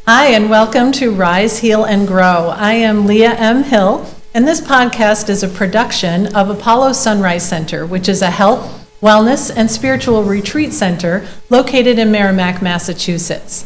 Hi, and welcome to Rise, Heal, and Grow. I am Leah M. Hill, and this podcast is a production of Apollo Sunrise Center, which is a health, wellness, and spiritual retreat center located in Merrimack, Massachusetts.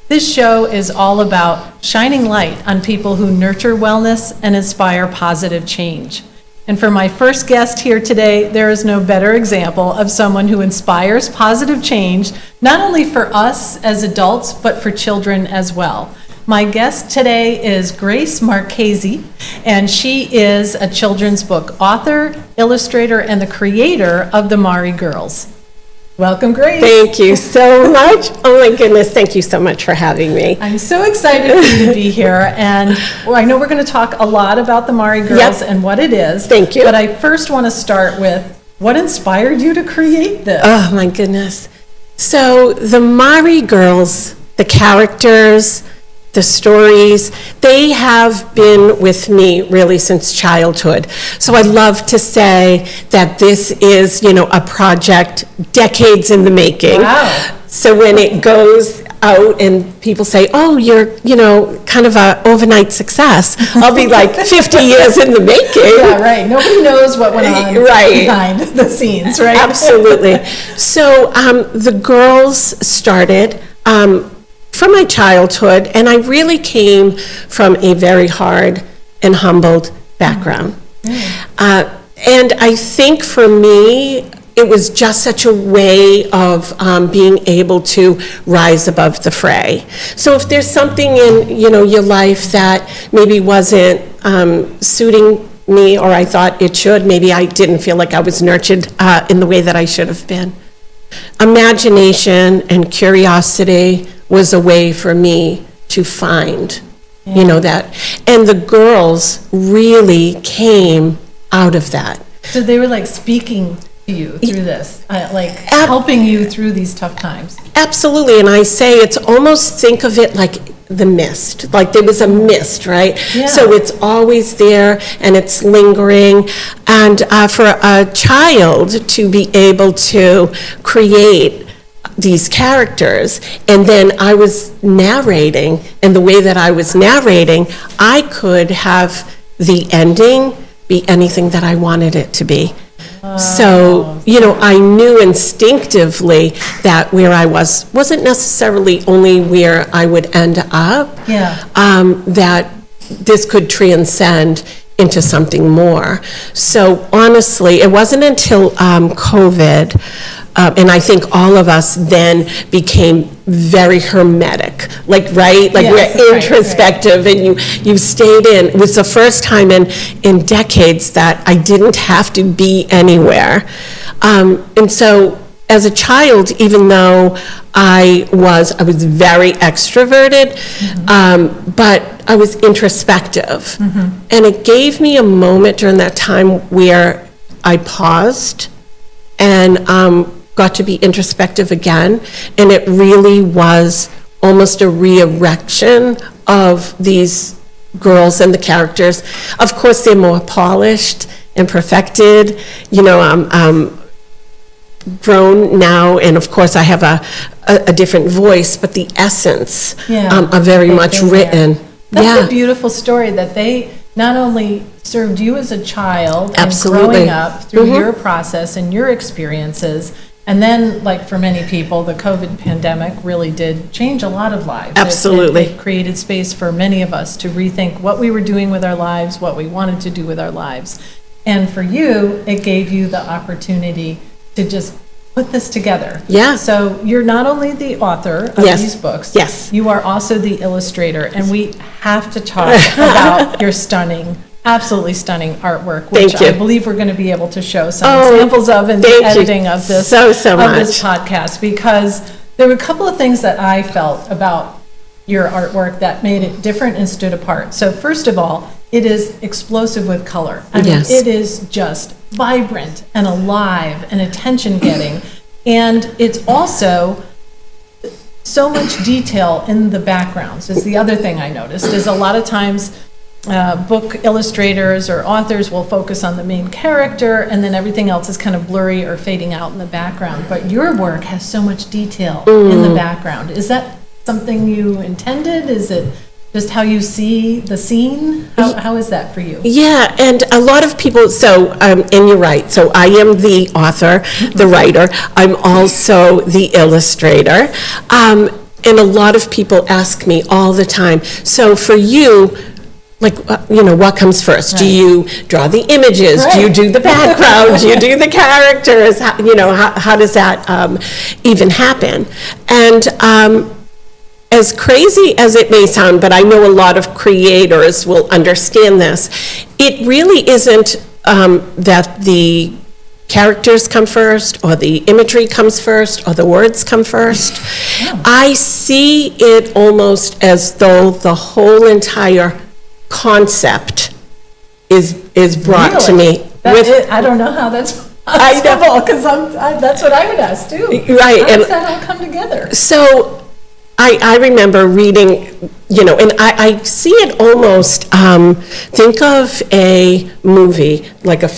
This show is all about shining light on people who nurture wellness and inspire positive change. And for my first guest here today, there is no better example of someone who inspires positive change, not only for us as adults, but for children as well. My guest today is Grace Marchese, and she is a children's book author, illustrator, and the creator of the Mari Girls. Welcome, Grace. Thank you so much. Oh my goodness, thank you so much for having me. I'm so excited for you to be here, and I know we're going to talk a lot about the Mari Girls and what it is. Thank you. But I first want to start with, what inspired you to create this? Oh my goodness. So the Mari Girls, the characters, the stories, they have been with me really since childhood. So I love to say that this is, a project decades in the making. Wow. So when it goes out and people say, oh, you're, kind of an overnight success, I'll be like 50 years in the making. Yeah, right. Nobody knows what went on behind the scenes, right? Absolutely. So the girls started from my childhood, and I really came from a very hard and humbled background. And I think for me, it was just such a way of being able to rise above the fray. So if there's something in your life that maybe wasn't suiting me, or I thought it should, maybe I didn't feel like I was nurtured in the way that I should have been. Imagination and curiosity was a way for me to find, that. And the girls really came out of that. So they were like speaking to you through this, helping you through these tough times. Absolutely, and I say it's almost, think of it like the mist, like there was a mist, right? Yeah. So it's always there and it's lingering, and for a child to be able to create these characters, and then I was narrating, and the way that I was narrating, I could have the ending be anything that I wanted it to be. So, I knew instinctively that where I wasn't necessarily only where I would end up, that this could transcend into something more. So honestly, it wasn't until COVID, and I think all of us then became very hermetic, we're introspective, and you stayed in. It was the first time in decades that I didn't have to be anywhere. And so as a child, even though I was very extroverted, but I was introspective. And it gave me a moment during that time where I paused and got to be introspective again, and it really was almost a re-erection of these girls and the characters. Of course, they're more polished and perfected. I'm grown now, and of course I have a different voice, but the essence are very much written. That's a beautiful story, that they not only served you as a child and Absolutely. growing up through your process and your experiences, and then, like for many people, the COVID pandemic really did change a lot of lives. Absolutely. It created space for many of us to rethink what we were doing with our lives, what we wanted to do with our lives. And for you, it gave you the opportunity to just put this together. Yeah. So you're not only the author of these books, you are also the illustrator, and we have to talk about your absolutely stunning artwork, which I believe we're going to be able to show some examples of in the editing of this this podcast, because there were a couple of things that I felt about your artwork that made it different and stood apart. So first of all, it is explosive with color. I mean, it is just vibrant and alive and attention-getting, and it's also so much detail in the backgrounds. Is the other thing I noticed, is a lot of times book illustrators or authors will focus on the main character, and then everything else is kind of blurry or fading out in the background. But your work has so much detail in the background. Is that something you intended? Is it just how you see the scene? How is that for you? Yeah, and a lot of people, so, and you're right, so I am the author, the writer, I'm also the illustrator, and a lot of people ask me all the time, so for you, like, what comes first? Right. Do you draw the images? Right. Do you do the background? Do you do the characters? How does that even happen? And as crazy as it may sound, but I know a lot of creators will understand this, it really isn't that the characters come first, or the imagery comes first, or the words come first. Oh. I see it almost as though the whole entire concept is brought to me. I don't know how that's possible, because that's what I would ask too. Right. How does that all come together? So I remember reading, and I see it almost, think of a movie, like a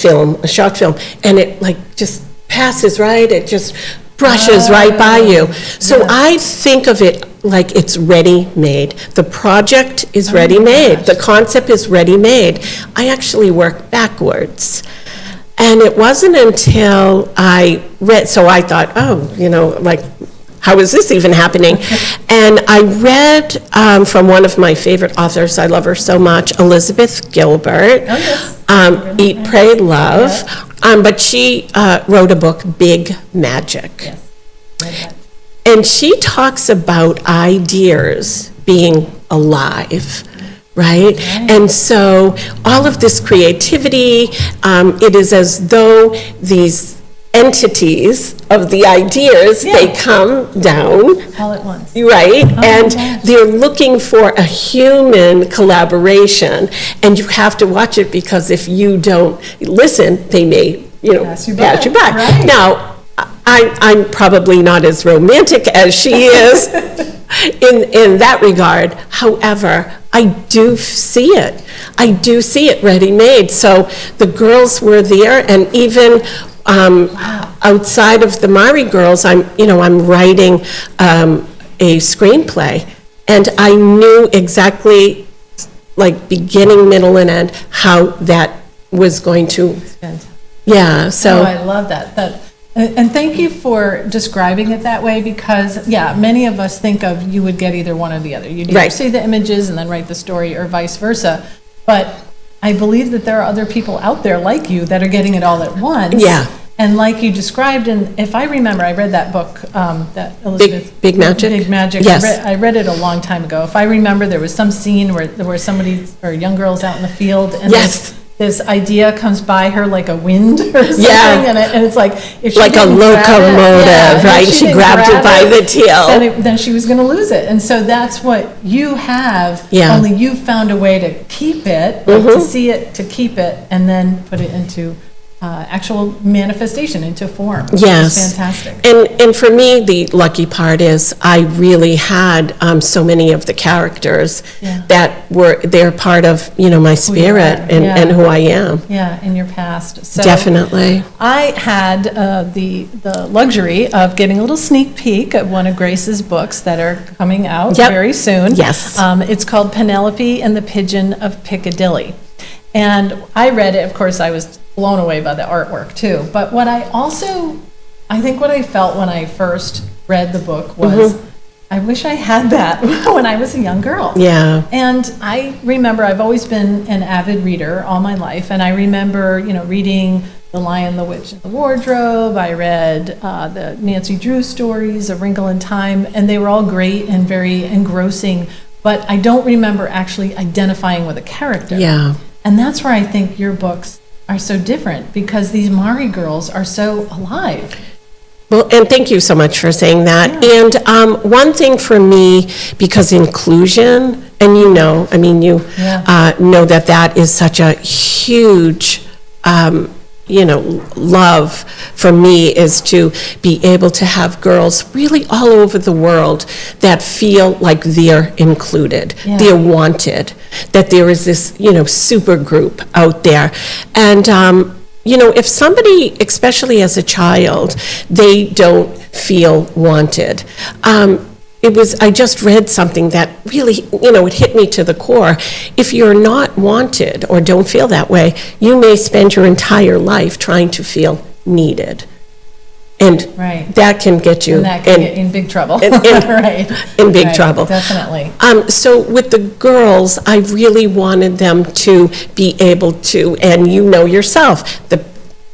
short film, and it like just passes, right? It just brushes right by you. So yeah. I think of it like it's ready-made. The project is ready-made. The concept is ready-made. I actually work backwards. And it wasn't until I read, so I thought, like, how is this even happening? And I read from one of my favorite authors, I love her so much, Elizabeth Gilbert, Eat, Pray, Love. Yeah. But she wrote a book, Big Magic. Yes. And she talks about ideas being alive, right? And so all of this creativity, it is as though these entities of the ideas, they come down. All at once. Right, and they're looking for a human collaboration, and you have to watch it, because if you don't listen, they may, pass you by. Right. Now, I'm probably not as romantic as she is in that regard. However, I do see it. I do see it ready-made. So the girls were there, and even outside of the Mari Girls, I'm writing a screenplay, and I knew exactly, like, beginning, middle, and end, how that was going to. Yeah. So. Oh, I love that. And thank you for describing it that way, because, many of us think of you would get either one or the other. You'd either see the images and then write the story, or vice versa. But I believe that there are other people out there like you that are getting it all at once. Yeah. And like you described, and if I remember, I read that book, that Elizabeth... Big Magic? Big Magic. Yes. I read it a long time ago. If I remember, there was some scene where there were somebody, or young girls out in the field, and this idea comes by her like a wind or something, and it's like, if she like a locomotive, right? She grabbed it by the tail. Then she was going to lose it. And so that's what you have, only you found a way to keep it, to see it, to keep it, and then put it into actual manifestation, into form. Yes. It's fantastic. And for me, the lucky part is I really had so many of the characters that they're part of, my spirit and who I am. Yeah, in your past. So definitely. I had the luxury of getting a little sneak peek of one of Grace's books that are coming out very soon. Yes. It's called Penelope and the Pigeon of Piccadilly. And I read it, of course, I was blown away by the artwork too. But what I felt when I first read the book was, I wish I had that when I was a young girl. Yeah. And I remember, I've always been an avid reader all my life, and I remember, reading The Lion, the Witch, and the Wardrobe. I read the Nancy Drew stories, A Wrinkle in Time, and they were all great and very engrossing, but I don't remember actually identifying with a character. Yeah. And that's where I think your books are so different, because these Mari girls are so alive. Well, and thank you so much for saying that. Yeah. And one thing for me, because inclusion, and you know that is such a huge, love for me, is to be able to have girls really all over the world that feel like they're included, they're wanted, that there is this, super group out there. And, if somebody, especially as a child, they don't feel wanted, I just read something that really, it hit me to the core. If you're not wanted or don't feel that way, you may spend your entire life trying to feel needed. And that can get you in big trouble. Right. In big trouble. Definitely. So with the girls, I really wanted them to be able to, and yourself,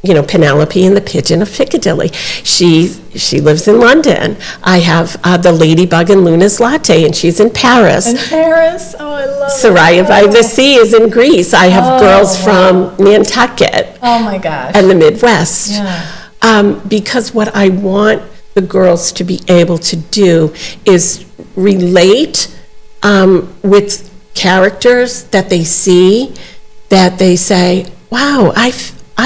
Penelope and the Pigeon of Piccadilly. She lives in London. I have the Ladybug and Luna's Latte, and she's in Paris. In Paris? Oh, I love Soraya by the Sea is in Greece. I have girls from Nantucket. Oh, my gosh. And the Midwest. Yeah. Because what I want the girls to be able to do is relate with characters that they see, that they say, wow, I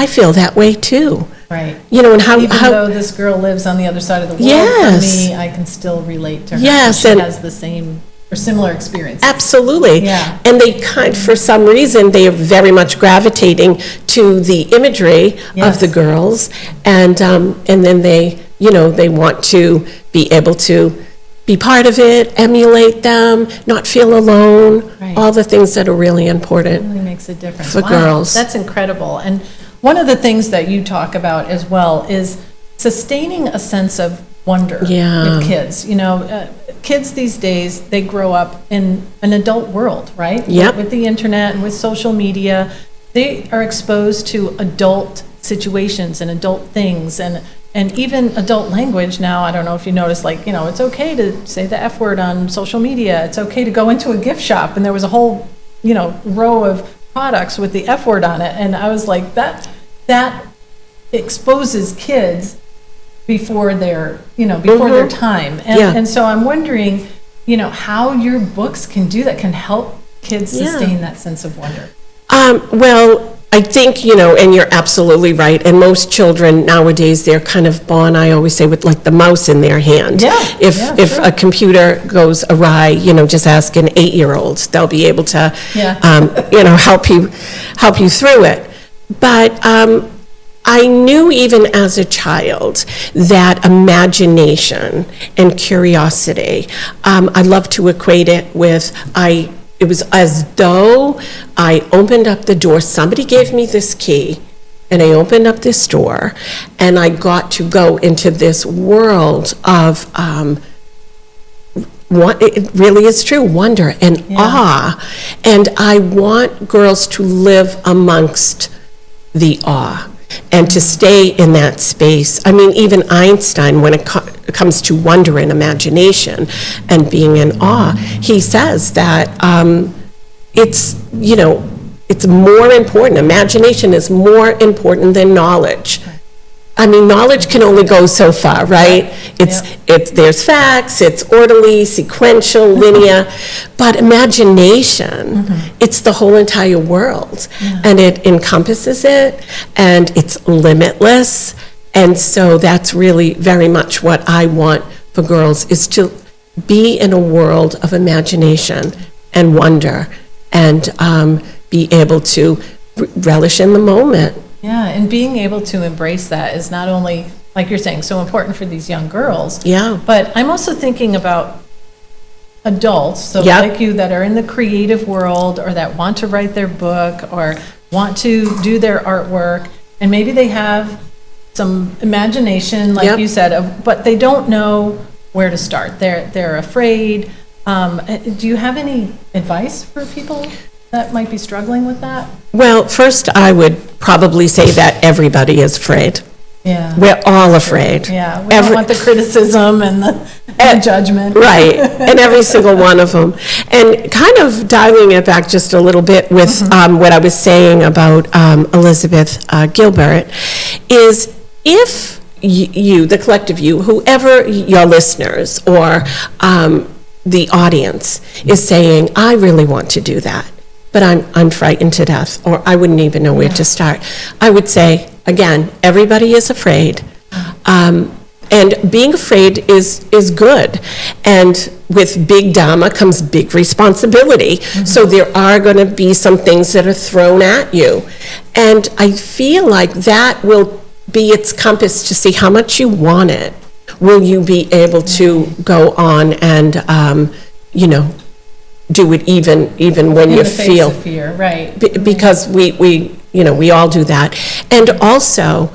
feel that way too. Right. And how even though this girl lives on the other side of the world, yes. for me, I can still relate to her. Yes, she has the same or similar experience. Absolutely. Yeah. And they for some reason, they are very much gravitating to the imagery of the girls, and then they want to be able to be part of it, emulate them, not feel alone, all the things that are really important. It really makes a difference for girls. That's incredible. And one of the things that you talk about as well is sustaining a sense of wonder with kids. Kids these days, they grow up in an adult world, right? Yep. With the internet and with social media, they are exposed to adult situations and adult things and even adult language now. I don't know if you notice, it's okay to say the F word on social media. It's okay to go into a gift shop and there was a whole, row of products with the F word on it. And I was like, that exposes kids before their time. And so I'm wondering, how your books can do that, can help kids sustain that sense of wonder. Well, I think, and you're absolutely right. And most children nowadays, they're kind of born, I always say, with like the mouse in their hand. If a computer goes awry, just ask an 8-year-old. They'll be able to, help you through it. But I knew even as a child that imagination and curiosity, I love to equate it with, it was as though I opened up the door, somebody gave me this key, and I opened up this door, and I got to go into this world of, it really is true, wonder and awe. And I want girls to live amongst the awe and to stay in that space. I mean, even Einstein, when it comes to wonder and imagination and being in awe, he says that it's more important. Imagination is more important than knowledge. I mean, knowledge can only go so far, right? There's facts, it's orderly, sequential, linear, but imagination, it's the whole entire world, and it encompasses it, and it's limitless, and so that's really very much what I want for girls, is to be in a world of imagination and wonder, and be able to relish in the moment. Yeah, and being able to embrace that is not only, like you're saying, so important for these young girls. Yeah. But I'm also thinking about adults, so like you, that are in the creative world or that want to write their book or want to do their artwork, and maybe they have some imagination, like you said, but they don't know where to start. They're afraid. Do you have any advice for people that might be struggling with that? Well, first I would probably say that everybody is afraid. Yeah. We're all afraid. Yeah, we don't want the criticism and the judgment. Right, and every single one of them. And kind of dialing it back just a little bit with what I was saying about Elizabeth Gilbert, is if you, the collective you, whoever your listeners or the audience is saying, I really want to do that, but I'm frightened to death, or I wouldn't even know where to start. I would say, again, everybody is afraid. And being afraid is good. And with big Dharma comes big responsibility. So there are going to be some things that are thrown at you. And I feel like that will be its compass to see how much you want it will you be able to go on and, do it even when you feel. In the face of fear, right. Because we all do that. And also,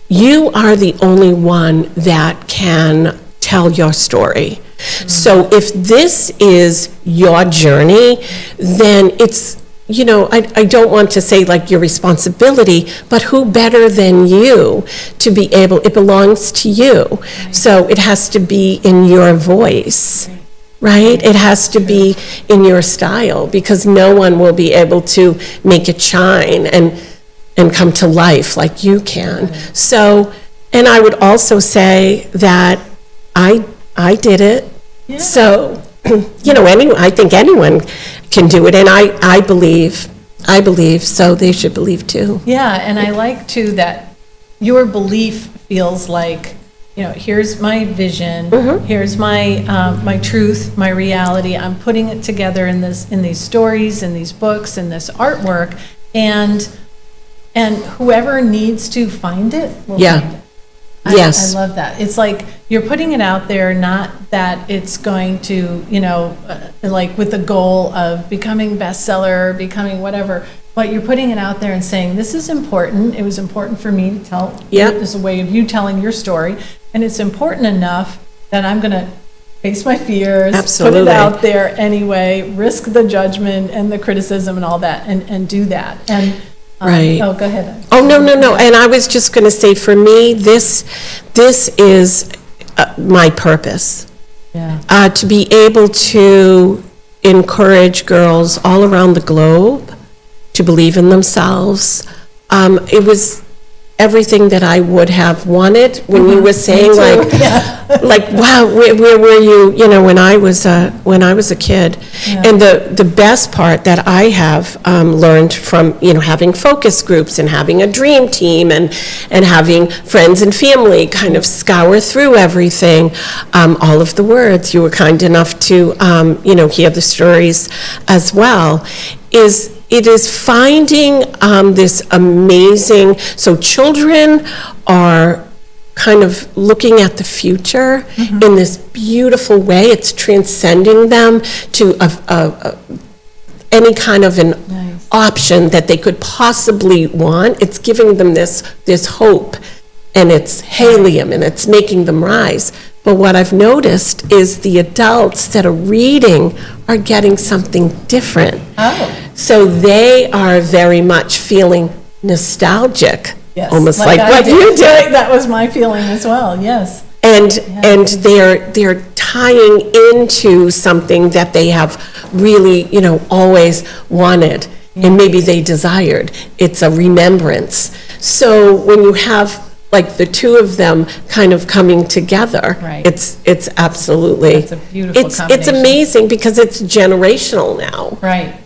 you are the only one that can tell your story. So if this is your journey, then it's, I don't want to say like your responsibility, but who better than you to be able, it belongs to you. Right. So it has to be in your voice, right? It has to be in your style, because no one will be able to make it shine and come to life like you can. Right. So, and I would also say that I did it. Yeah. So, I think anyone can do it, and I believe, so they should believe too. Yeah, and I like too that your belief feels like, here's my vision, here's my my truth, my reality. I'm putting it together in these stories, in these books, in this artwork, and whoever needs to find it will find it. Yes. I love that. It's like you're putting it out there, not that it's going to, like with the goal of becoming bestseller, becoming whatever, but you're putting it out there and saying, this is important. It was important for me to tell. This is a way of you telling your story. And it's important enough that I'm going to face my fears, Absolutely. Put it out there anyway, risk the judgment and the criticism and all that, and do that. And right. Oh, go ahead. Oh, no. And I was just going to say, for me, this is my purpose. Yeah. To be able to encourage girls all around the globe to believe in themselves. It was everything that I would have wanted when you were saying like wow, where were you, when I was a kid. Yeah. And the best part that I have learned from, having focus groups and having a dream team and having friends and family kind of scour through everything, all of the words, you were kind enough to, hear the stories as well, it is finding this amazing, so children are kind of looking at the future in this beautiful way. It's transcending them to any kind of an option that they could possibly want. It's giving them this hope, and it's helium, and it's making them rise. But what I've noticed is the adults that are reading are getting something different. Oh. So they are very much feeling nostalgic, yes. Almost like what you did. That was my feeling as well, yes. And they're tying into something that they have really, always wanted, and maybe they desired. It's a remembrance. So when you have like the two of them kind of coming together, right. It's absolutely, it's a beautiful combination. It's amazing because it's generational now. Right.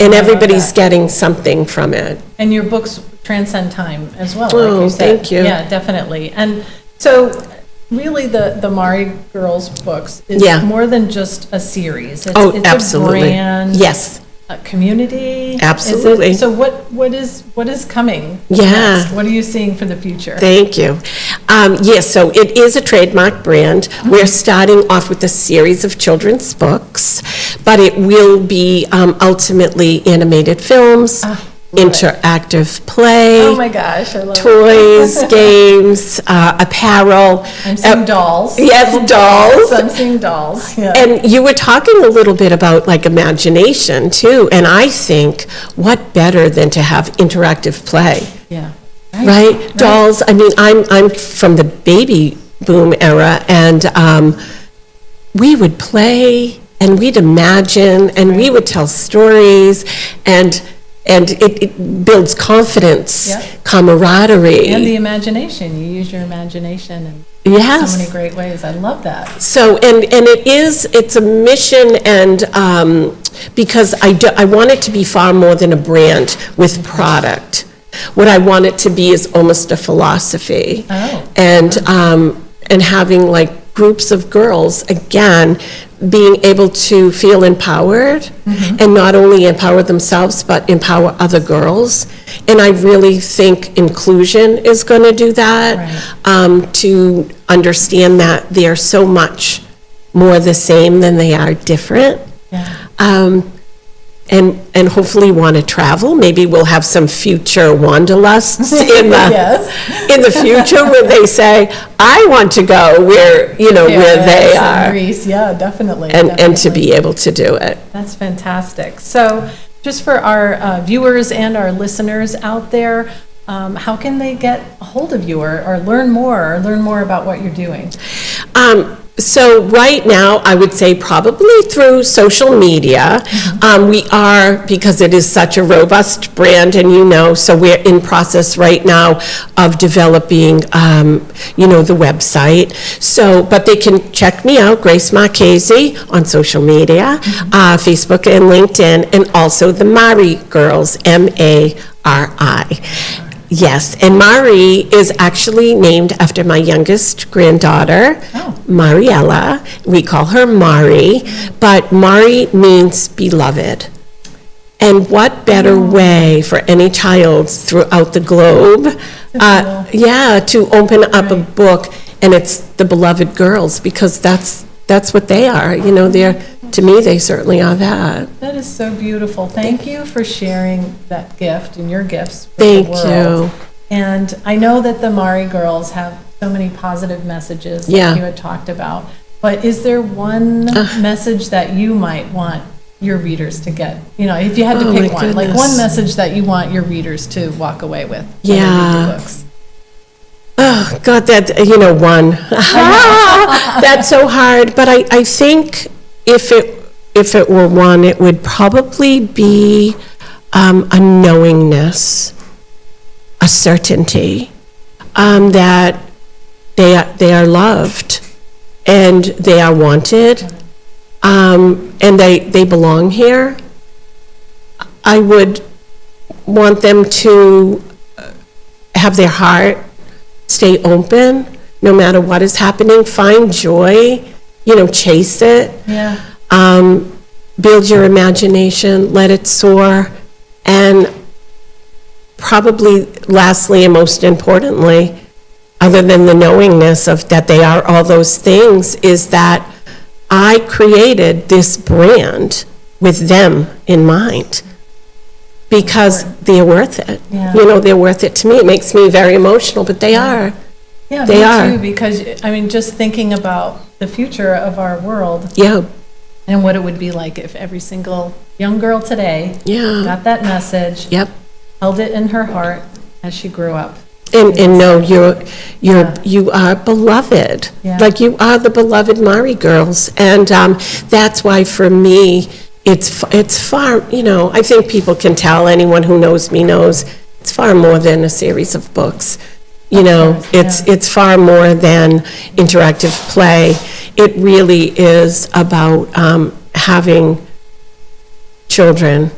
And everybody's getting something from it. And your books transcend time as well, Oh, like you said. thank you. Yeah, definitely. And so really the Mari Girls books is more than just a series. It's absolutely. A brand. Yes. A community. Absolutely. So what is coming? Yeah. Next? What are you seeing for the future? Thank you. Yes, so it is a trademark brand. We're starting off with a series of children's books, but it will be ultimately animated films, interactive play. Oh my gosh, I love toys, games, apparel. I'm seeing dolls. Yes, dolls. I'm seeing dolls. Yeah. And you were talking a little bit about like imagination too, and I think what better than to have interactive play? Yeah. Right? Dolls. I mean, I'm from the baby boom era, and we would play and we'd imagine and we would tell stories, and it builds confidence, camaraderie. And the imagination. You use your imagination in so many great ways. I love that. So, and it's a mission, and because I want it to be far more than a brand with product. What I want it to be is almost a philosophy. And having like groups of girls, again, being able to feel empowered, and not only empower themselves, but empower other girls And I really think inclusion is going to do that, to understand that they are so much more the same than they are different. And hopefully want to travel. Maybe we'll have some future wanderlusts in the in the future where they say, I want to go where, where they are. Greece, definitely. And to be able to do it. That's fantastic. So just for our viewers and our listeners out there, how can they get a hold of you or learn more about what you're doing? So right now, I would say probably through social media. We are, because it is such a robust brand, and so we're in process right now of developing, the website. So, but they can check me out, Grace Marchese, on social media, Facebook and LinkedIn, and also the Mari Girls, Mari. Yes, and Mari is actually named after my youngest granddaughter, Mariella. We call her Mari, but Mari means beloved. And what better way for any child throughout the globe, to open up a book, and it's the beloved girls, because that's what they are. To me, they certainly are that. That is so beautiful. Thank you for sharing that gift and your gifts with the world. Thank you. And I know that the Mari Girls have so many positive messages like you had talked about. But is there one message that you might want your readers to get? If you had to pick one, like one message that you want your readers to walk away with when they read your books. Oh, God, one. That's so hard. But I think if it were one, it would probably be a knowingness, a certainty that they are loved and they are wanted, and they belong here. I would want them to have their heart stay open no matter what is happening. Find joy, chase it. Build your imagination, let it soar, and probably lastly and most importantly, other than the knowingness of that they are all those things, is that I created this brand with them in mind, because they're worth it. They're worth it to me. It makes me very emotional, but they are. Yeah, they are. Too, because just thinking about the future of our world. And what it would be like if every single young girl today got that message, held it in her heart as she grew up. And know you are beloved. Like you are the beloved Mari Girls. And that's why for me, it's far, I think people can tell, anyone who knows me knows, it's far more than a series of books. It's far more than interactive play. It really is about having children,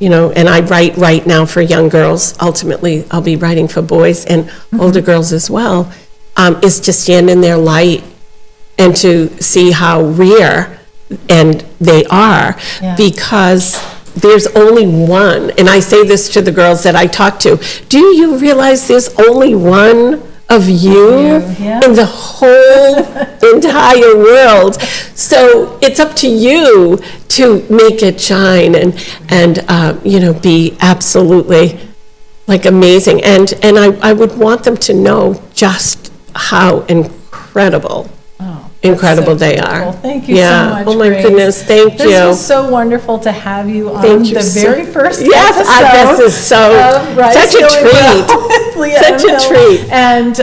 and I write right now for young girls. Ultimately, I'll be writing for boys and older girls as well, is to stand in their light and to see how rare and they are, because there's only one, and I say this to the girls that I talk to, do you realize there's only one of you in the whole entire world? So it's up to you to make it shine and be absolutely like amazing. And I would want them to know just how incredible they are. Thank you so much, Oh my Grace. Goodness, thank you. This was so wonderful to have you on the very first episode. Yes, this is such a treat. Such a treat. And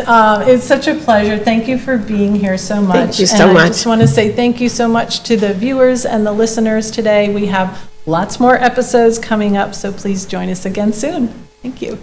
it's such a pleasure. Thank you for being here so much. Thank you so much. I just want to say thank you so much to the viewers and the listeners today. We have lots more episodes coming up, so please join us again soon. Thank you.